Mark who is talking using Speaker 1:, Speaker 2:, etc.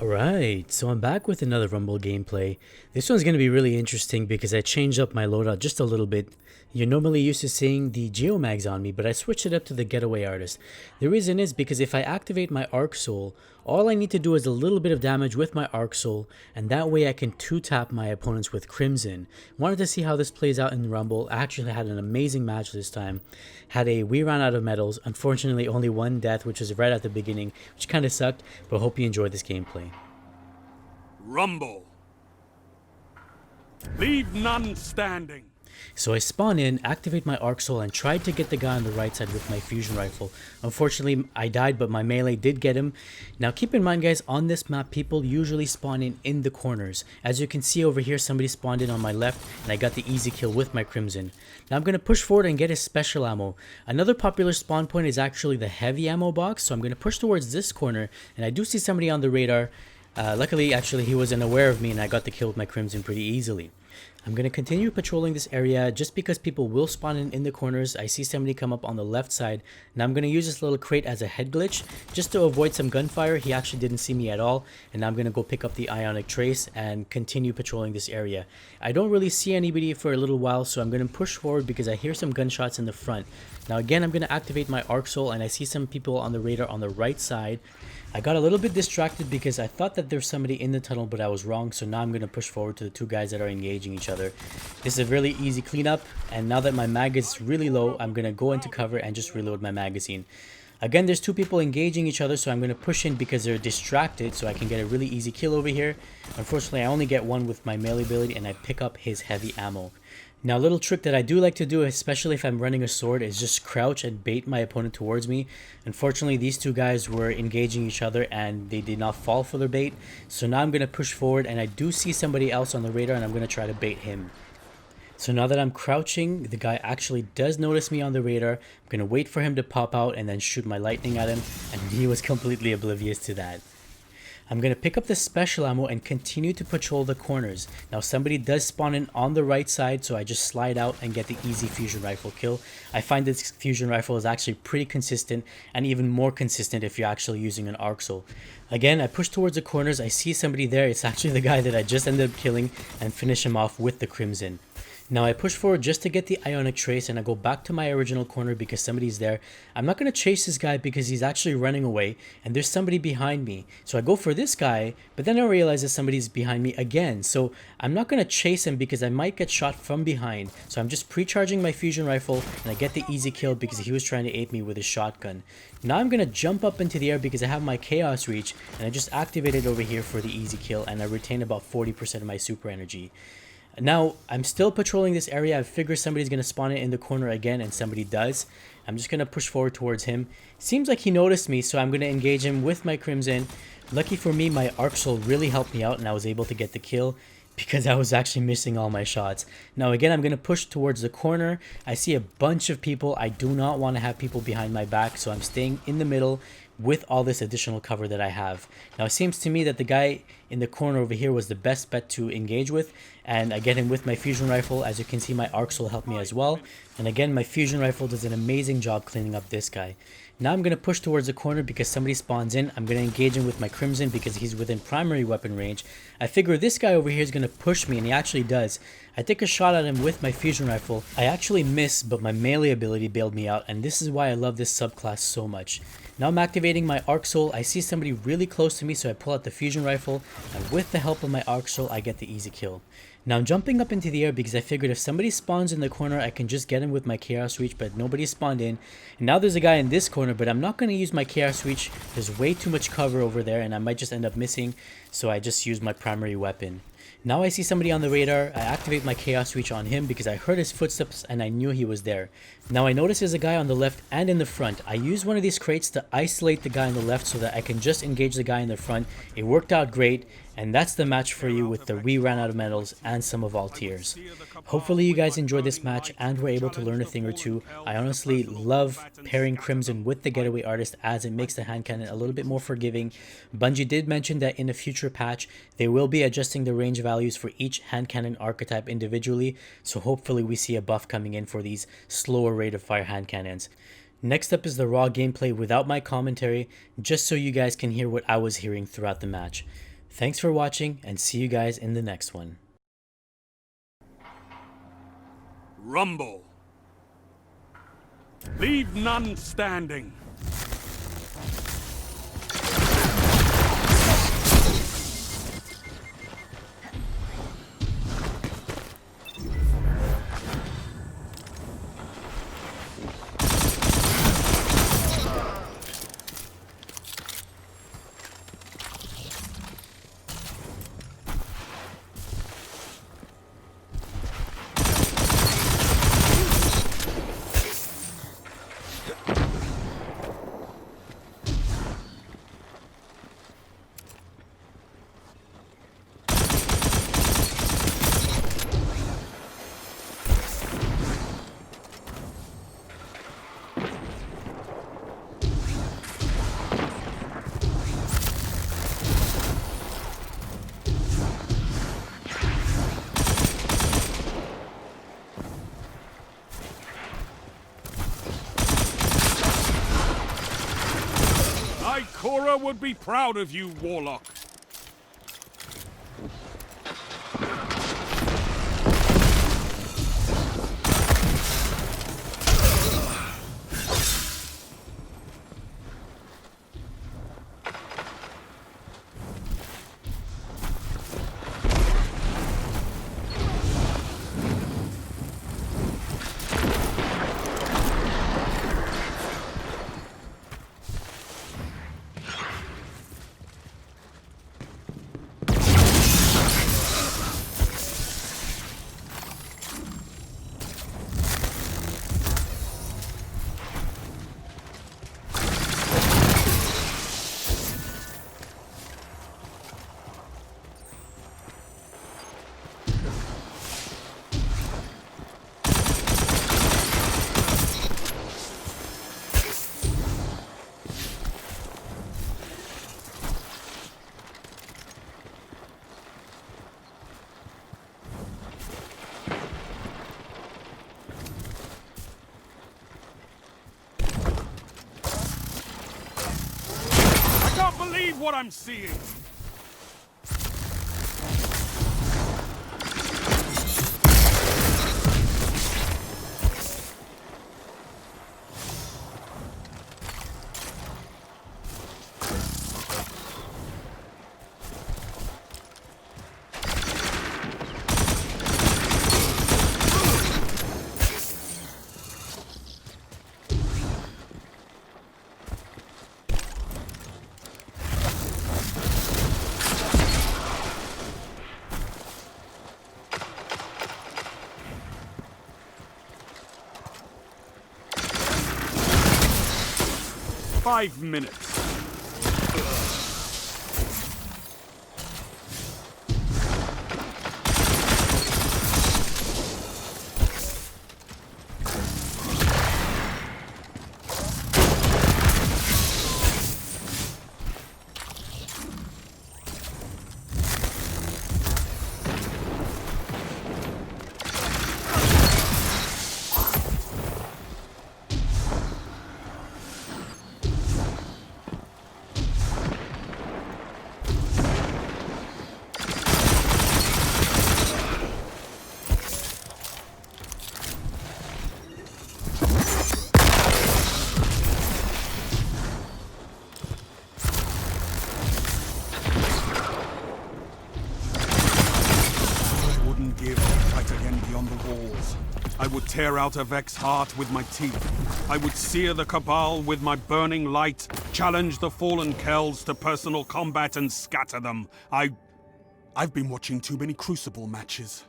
Speaker 1: Alright, so I'm back with another Rumble gameplay. This one's going to be really interesting because I changed up my loadout just a little bit. You're normally used to seeing the Geomags on me, but I switched it up to the Getaway Artist. The reason is because if I activate my Arc Soul, all I need to do is a little bit of damage with my Arc Soul, and that way I can 2-tap my opponents with Crimson. Wanted to see how this plays out in Rumble. I actually had an amazing match this time. We ran out of medals, unfortunately only one death, which was right at the beginning, which kind of sucked, but hope you enjoyed this gameplay.
Speaker 2: Rumble. Leave none standing.
Speaker 1: So I spawn in, activate my Arc Soul, and tried to get the guy on the right side with my fusion rifle. Unfortunately, I died, but my melee did get him. Now keep in mind guys, on this map, people usually spawn in the corners. As you can see over here, somebody spawned in on my left, and I got the easy kill with my Crimson. Now I'm going to push forward and get his special ammo. Another popular spawn point is actually the heavy ammo box, so I'm going to push towards this corner, and I do see somebody on the radar. Luckily, actually, he wasn't aware of me, and I got the kill with my Crimson pretty easily. I'm going to continue patrolling this area just because people will spawn in the corners. I see somebody come up on the left side. Now I'm going to use this little crate as a head glitch just to avoid some gunfire. He actually didn't see me at all. And now I'm going to go pick up the Ionic Trace and continue patrolling this area. I don't really see anybody for a little while, so I'm going to push forward because I hear some gunshots in the front. Now again, I'm going to activate my Arc Soul, and I see some people on the radar on the right side. I got a little bit distracted because I thought that there's somebody in the tunnel, but I was wrong. So now I'm going to push forward to the two guys that are engaging each other. This is a really easy cleanup, and now that my mag is really low, I'm going to go into cover and just reload my magazine. Again, there's two people engaging each other, so I'm going to push in because they're distracted so I can get a really easy kill over here. Unfortunately, I only get one with my melee ability, and I pick up his heavy ammo. Now, a little trick that I do like to do, especially if I'm running a sword, is just crouch and bait my opponent towards me. Unfortunately, these two guys were engaging each other and they did not fall for their bait. So now I'm going to push forward, and I do see somebody else on the radar, and I'm going to try to bait him. So now that I'm crouching, the guy actually does notice me on the radar. I'm going to wait for him to pop out and then shoot my lightning at him, and he was completely oblivious to that. I'm going to pick up the special ammo and continue to patrol the corners. Now somebody does spawn in on the right side, so I just slide out and get the easy fusion rifle kill. I find this fusion rifle is actually pretty consistent, and even more consistent if you're actually using an Arc Soul. Again, I push towards the corners. I see somebody there. It's actually the guy that I just ended up killing and finish him off with the Crimson. Now I push forward just to get the Ionic Trace, and I go back to my original corner because somebody's there. I'm not going to chase this guy because he's actually running away and there's somebody behind me. So I go for this guy, but then I realize that somebody's behind me again. So I'm not going to chase him because I might get shot from behind. So I'm just pre-charging my fusion rifle, and I get the easy kill because he was trying to ape me with his shotgun. Now I'm going to jump up into the air because I have my Chaos Reach, and I just activate it over here for the easy kill, and I retain about 40% of my super energy. Now, I'm still patrolling this area. I figure somebody's going to spawn in the corner again, and somebody does. I'm just going to push forward towards him. Seems like he noticed me, so I'm going to engage him with my Crimson. Lucky for me, my Arc Soul really helped me out, and I was able to get the kill because I was actually missing all my shots. Now again, I'm going to push towards the corner. I see a bunch of people. I do not want to have people behind my back, so I'm staying in the middle with all this additional cover that I have. Now it seems to me that the guy in the corner over here was the best bet to engage with, and I get him with my fusion rifle. As you can see, my Arc Soul helped me as well, and again my fusion rifle does an amazing job cleaning up this guy. Now I'm going to push towards the corner because somebody spawns in. I'm going to engage him with my Crimson because he's within primary weapon range. I figure this guy over here is going to push me, and he actually does. I take a shot at him with my fusion rifle. I actually miss, but my melee ability bailed me out, and this is why I love this subclass so much. Now I'm activating my Arc Soul. I see somebody really close to me, so I pull out the fusion rifle, and with the help of my Arc Soul, I get the easy kill. Now I'm jumping up into the air because I figured if somebody spawns in the corner, I can just get him with my Chaos Reach, but nobody spawned in. And now there's a guy in this corner, but I'm not going to use my Chaos Reach. There's way too much cover over there, and I might just end up missing, so I just use my primary weapon. Now I see somebody on the radar. I activate my Chaos Reach on him because I heard his footsteps and I knew he was there. Now I notice there's a guy on the left and in the front. I use one of these crates to isolate the guy on the left so that I can just engage the guy in the front. It worked out great, and that's the match for you with the We Ran Out of Medals and some of all tiers. Hopefully you guys enjoyed this match and were able to learn a thing or two. I honestly love pairing Crimson with the Getaway Artist as it makes the hand cannon a little bit more forgiving. Bungie did mention that in a future patch they will be adjusting the range values for each hand cannon archetype individually, so hopefully we see a buff coming in for these slower rate of fire hand cannons. Next up is the raw gameplay without my commentary, just so you guys can hear what I was hearing throughout the match. Thanks for watching, and see you guys in the next one.
Speaker 2: Rumble. Leave none standing. Cora would be proud of you, Warlock. Believe what I'm seeing. 5 minutes. I would tear out a Vex's heart with my teeth. I would sear the Cabal with my burning light, challenge the fallen Kells to personal combat and scatter them. I've been watching too many Crucible matches.